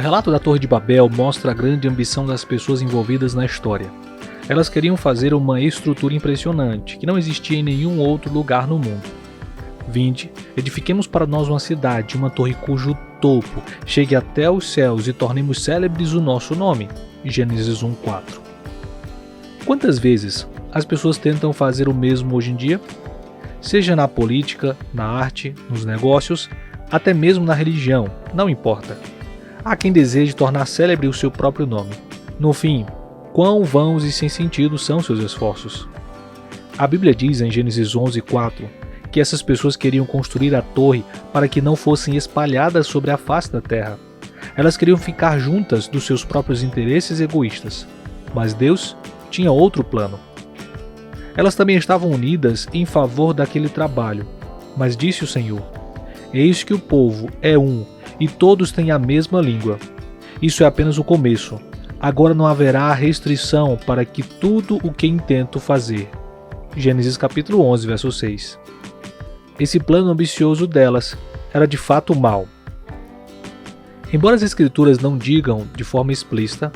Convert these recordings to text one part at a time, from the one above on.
relato da Torre de Babel mostra a grande ambição das pessoas envolvidas na história. Elas queriam fazer uma estrutura impressionante, que não existia em nenhum outro lugar no mundo. Vinde, edifiquemos para nós uma cidade, uma torre cujo topo chegue até os céus e tornemos célebres o nosso nome. Gênesis 1:4. Quantas vezes as pessoas tentam fazer o mesmo hoje em dia? Seja na política, na arte, nos negócios, até mesmo na religião, não importa. Há quem deseje tornar célebre o seu próprio nome. No fim, quão vãos e sem sentido são seus esforços. A Bíblia diz em Gênesis 11:4 que essas pessoas queriam construir a torre para que não fossem espalhadas sobre a face da terra. Elas queriam ficar juntas dos seus próprios interesses egoístas. Mas Deus tinha outro plano. Elas também estavam unidas em favor daquele trabalho. Mas disse o Senhor: eis que o povo é um e todos têm a mesma língua. Isso é apenas o começo. Agora não haverá restrição para que tudo o que intento fazer. Gênesis capítulo 11, verso 6. Esse plano ambicioso delas era de fato mau. Embora as escrituras não digam de forma explícita,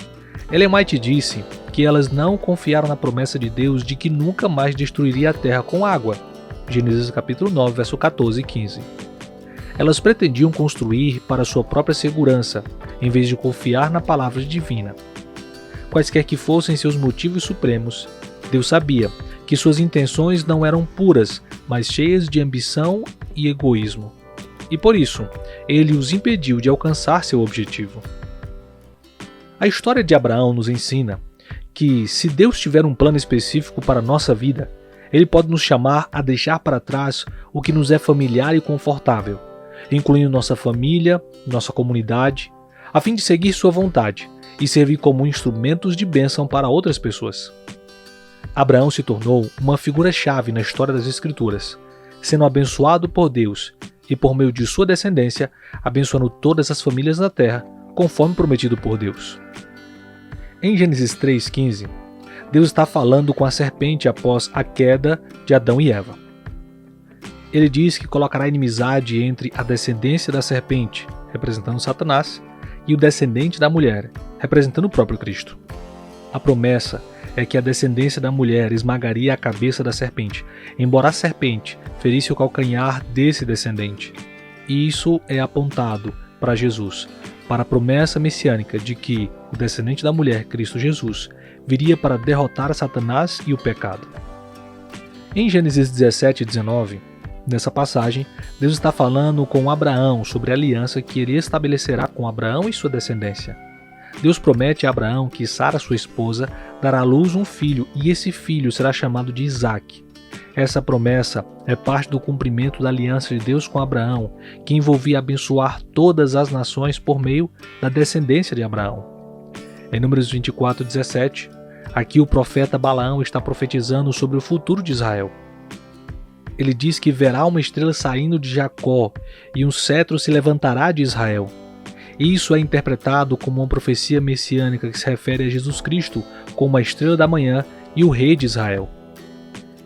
Ellen White disse que elas não confiaram na promessa de Deus de que nunca mais destruiria a terra com água. Gênesis capítulo 9, verso 14 e 15. Elas pretendiam construir para sua própria segurança, em vez de confiar na palavra divina. Quaisquer que fossem seus motivos supremos, Deus sabia que suas intenções não eram puras, mas cheias de ambição e egoísmo. E por isso, ele os impediu de alcançar seu objetivo. A história de Abraão nos ensina que, se Deus tiver um plano específico para a nossa vida, ele pode nos chamar a deixar para trás o que nos é familiar e confortável, incluindo nossa família, nossa comunidade, a fim de seguir sua vontade e servir como instrumentos de bênção para outras pessoas. Abraão se tornou uma figura-chave na história das Escrituras, sendo abençoado por Deus e, por meio de sua descendência, abençoando todas as famílias da terra, conforme prometido por Deus. Em Gênesis 3:15, Deus está falando com a serpente após a queda de Adão e Eva. Ele diz que colocará inimizade entre a descendência da serpente, representando Satanás, e o descendente da mulher, representando o próprio Cristo. A promessa é que a descendência da mulher esmagaria a cabeça da serpente, embora a serpente ferisse o calcanhar desse descendente. E isso é apontado para Jesus, para a promessa messiânica de que o descendente da mulher, Cristo Jesus, viria para derrotar Satanás e o pecado. Em Gênesis 17:19, nessa passagem, Deus está falando com Abraão sobre a aliança que ele estabelecerá com Abraão e sua descendência. Deus promete a Abraão que Sara, sua esposa, dará à luz um filho e esse filho será chamado de Isaque. Essa promessa é parte do cumprimento da aliança de Deus com Abraão, que envolvia abençoar todas as nações por meio da descendência de Abraão. Em Números 24:17, aqui o profeta Balaão está profetizando sobre o futuro de Israel. Ele diz que verá uma estrela saindo de Jacó e um cetro se levantará de Israel. Isso é interpretado como uma profecia messiânica que se refere a Jesus Cristo como a estrela da manhã e o rei de Israel.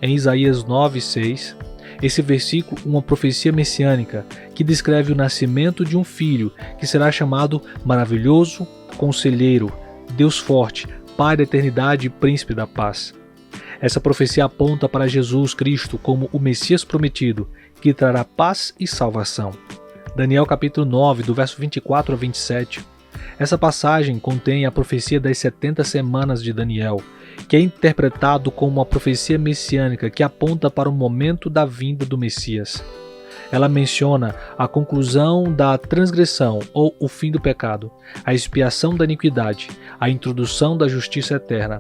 Em Isaías 9:6, esse versículo uma profecia messiânica que descreve o nascimento de um filho que será chamado Maravilhoso, Conselheiro, Deus Forte, Pai da Eternidade e Príncipe da Paz. Essa profecia aponta para Jesus Cristo como o Messias prometido, que trará paz e salvação. Daniel capítulo 9, do verso 24 a 27. Essa passagem contém a profecia das 70 semanas de Daniel, que é interpretado como uma profecia messiânica que aponta para o momento da vinda do Messias. Ela menciona a conclusão da transgressão ou o fim do pecado, a expiação da iniquidade, a introdução da justiça eterna.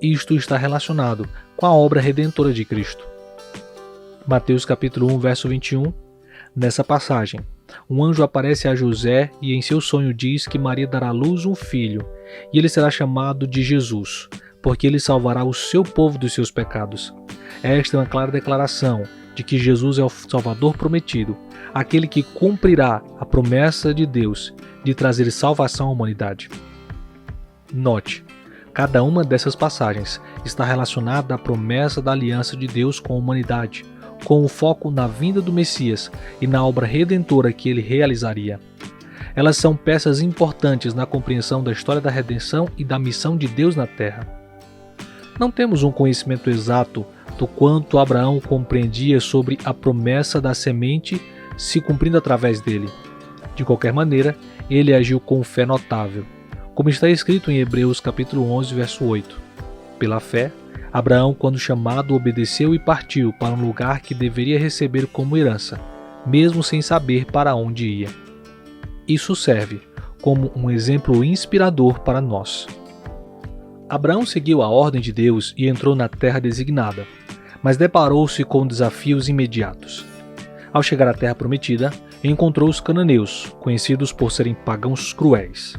Isto está relacionado com a obra redentora de Cristo. Mateus capítulo 1, verso 21. Nessa passagem, um anjo aparece a José e em seu sonho diz que Maria dará à luz um filho, e ele será chamado de Jesus, porque ele salvará o seu povo dos seus pecados. Esta é uma clara declaração de que Jesus é o Salvador prometido, aquele que cumprirá a promessa de Deus de trazer salvação à humanidade. Note, cada uma dessas passagens está relacionada à promessa da aliança de Deus com a humanidade, com o foco na vinda do Messias e na obra redentora que ele realizaria. Elas são peças importantes na compreensão da história da redenção e da missão de Deus na Terra. Não temos um conhecimento exato do quanto Abraão compreendia sobre a promessa da semente se cumprindo através dele. De qualquer maneira, ele agiu com fé notável, como está escrito em Hebreus capítulo 11, verso 8. Pela fé, Abraão, quando chamado, obedeceu e partiu para um lugar que deveria receber como herança, mesmo sem saber para onde ia. Isso serve como um exemplo inspirador para nós. Abraão seguiu a ordem de Deus e entrou na terra designada, mas deparou-se com desafios imediatos. Ao chegar à terra prometida, encontrou os cananeus, conhecidos por serem pagãos cruéis.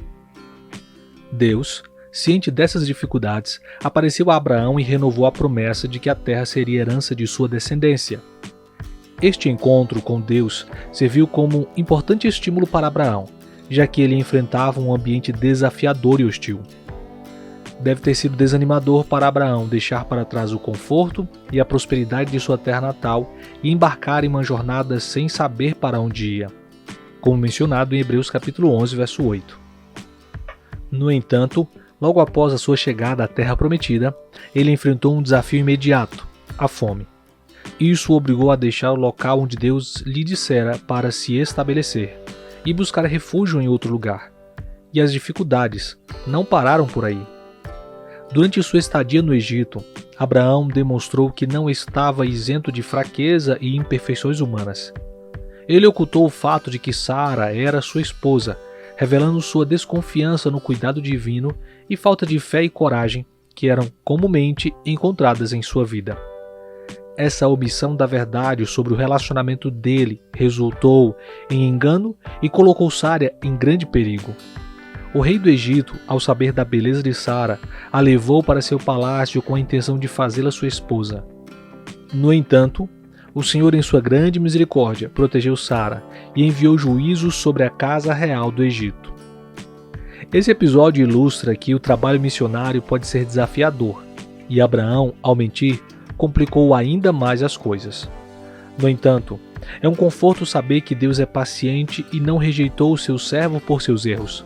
Deus, ciente dessas dificuldades, apareceu a Abraão e renovou a promessa de que a terra seria herança de sua descendência. Este encontro com Deus serviu como um importante estímulo para Abraão, já que ele enfrentava um ambiente desafiador e hostil. Deve ter sido desanimador para Abraão deixar para trás o conforto e a prosperidade de sua terra natal e embarcar em uma jornada sem saber para onde ia, como mencionado em Hebreus capítulo 11, verso 8. No entanto, logo após a sua chegada à terra prometida, ele enfrentou um desafio imediato, a fome. Isso o obrigou a deixar o local onde Deus lhe dissera para se estabelecer e buscar refúgio em outro lugar. E as dificuldades não pararam por aí. Durante sua estadia no Egito, Abraão demonstrou que não estava isento de fraqueza e imperfeições humanas. Ele ocultou o fato de que Sara era sua esposa, revelando sua desconfiança no cuidado divino e falta de fé e coragem que eram comumente encontradas em sua vida. Essa omissão da verdade sobre o relacionamento dele resultou em engano e colocou Sara em grande perigo. O rei do Egito, ao saber da beleza de Sara, a levou para seu palácio com a intenção de fazê-la sua esposa. No entanto, o Senhor, em sua grande misericórdia, protegeu Sara e enviou juízos sobre a casa real do Egito. Esse episódio ilustra que o trabalho missionário pode ser desafiador, e Abraão, ao mentir, complicou ainda mais as coisas. No entanto, é um conforto saber que Deus é paciente e não rejeitou o seu servo por seus erros.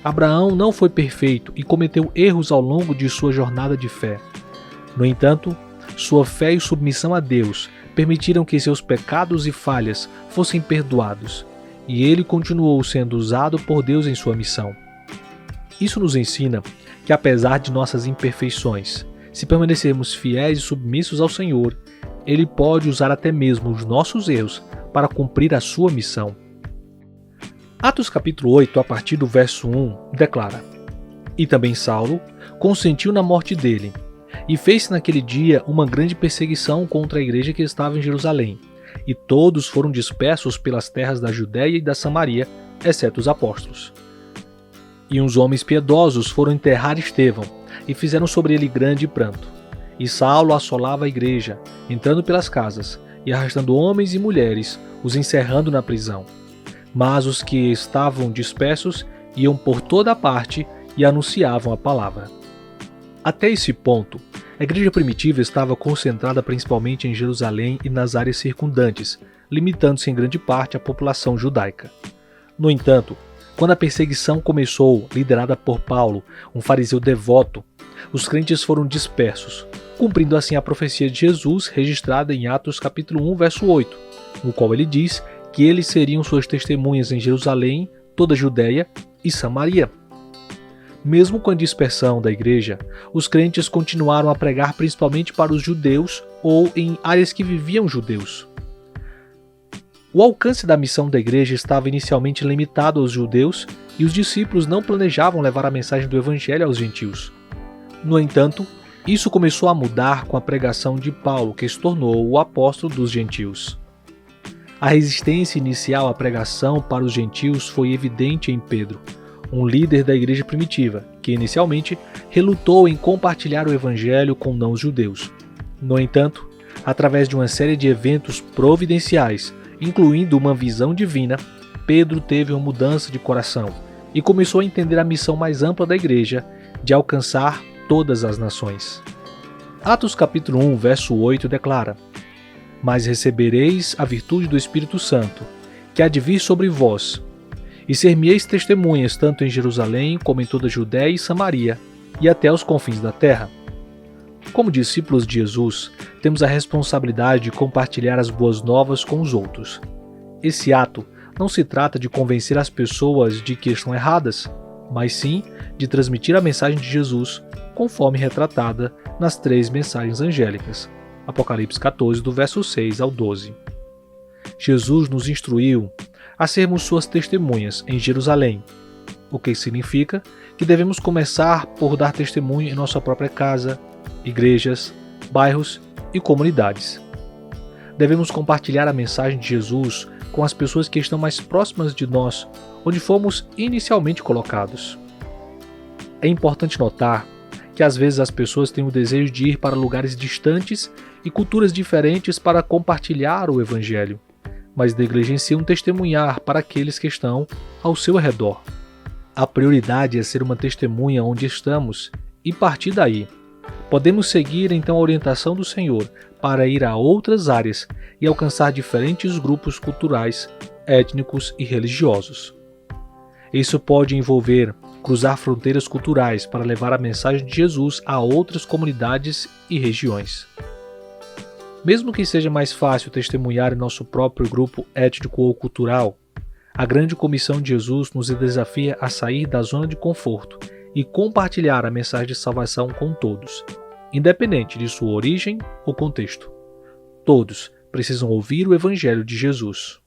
Abraão não foi perfeito e cometeu erros ao longo de sua jornada de fé. No entanto, sua fé e submissão a Deus permitiram que seus pecados e falhas fossem perdoados, e ele continuou sendo usado por Deus em sua missão. Isso nos ensina que, apesar de nossas imperfeições, se permanecermos fiéis e submissos ao Senhor, Ele pode usar até mesmo os nossos erros para cumprir a sua missão. Atos capítulo 8, a partir do verso 1, declara: E também Saulo consentiu na morte dele, e fez-se naquele dia uma grande perseguição contra a igreja que estava em Jerusalém, e todos foram dispersos pelas terras da Judéia e da Samaria, exceto os apóstolos. E uns homens piedosos foram enterrar Estevão, e fizeram sobre ele grande pranto. E Saulo assolava a igreja, entrando pelas casas, e arrastando homens e mulheres, os encerrando na prisão. Mas os que estavam dispersos iam por toda a parte e anunciavam a palavra. Até esse ponto, a igreja primitiva estava concentrada principalmente em Jerusalém e nas áreas circundantes, limitando-se em grande parte à população judaica. No entanto, quando a perseguição começou, liderada por Paulo, um fariseu devoto, os crentes foram dispersos, cumprindo assim a profecia de Jesus registrada em Atos capítulo 1, verso 8, no qual ele diz que eles seriam suas testemunhas em Jerusalém, toda a Judéia e Samaria. Mesmo com a dispersão da igreja, os crentes continuaram a pregar principalmente para os judeus ou em áreas que viviam judeus. O alcance da missão da igreja estava inicialmente limitado aos judeus e os discípulos não planejavam levar a mensagem do evangelho aos gentios. No entanto, isso começou a mudar com a pregação de Paulo, que se tornou o apóstolo dos gentios. A resistência inicial à pregação para os gentios foi evidente em Pedro, um líder da igreja primitiva, que inicialmente relutou em compartilhar o evangelho com não-judeus. No entanto, através de uma série de eventos providenciais, incluindo uma visão divina, Pedro teve uma mudança de coração e começou a entender a missão mais ampla da igreja de alcançar todas as nações. Atos capítulo 1, verso 8 declara: Mas recebereis a virtude do Espírito Santo, que há de vir sobre vós, E ser-me-eis testemunhas tanto em Jerusalém como em toda a Judéia e Samaria, e até os confins da terra. Como discípulos de Jesus, temos a responsabilidade de compartilhar as boas novas com os outros. Esse ato não se trata de convencer as pessoas de que estão erradas, mas sim de transmitir a mensagem de Jesus, conforme retratada nas 3 mensagens angélicas. Apocalipse 14, do verso 6 ao 12. Jesus nos instruiu a sermos suas testemunhas em Jerusalém, o que significa que devemos começar por dar testemunho em nossa própria casa, igrejas, bairros e comunidades. Devemos compartilhar a mensagem de Jesus com as pessoas que estão mais próximas de nós, onde fomos inicialmente colocados. É importante notar que às vezes as pessoas têm o desejo de ir para lugares distantes e culturas diferentes para compartilhar o Evangelho, mas negligenciam testemunhar para aqueles que estão ao seu redor. A prioridade é ser uma testemunha onde estamos e partir daí. Podemos seguir então a orientação do Senhor para ir a outras áreas e alcançar diferentes grupos culturais, étnicos e religiosos. Isso pode envolver cruzar fronteiras culturais para levar a mensagem de Jesus a outras comunidades e regiões. Mesmo que seja mais fácil testemunhar em nosso próprio grupo étnico ou cultural, a grande comissão de Jesus nos desafia a sair da zona de conforto e compartilhar a mensagem de salvação com todos, independente de sua origem ou contexto. Todos precisam ouvir o Evangelho de Jesus.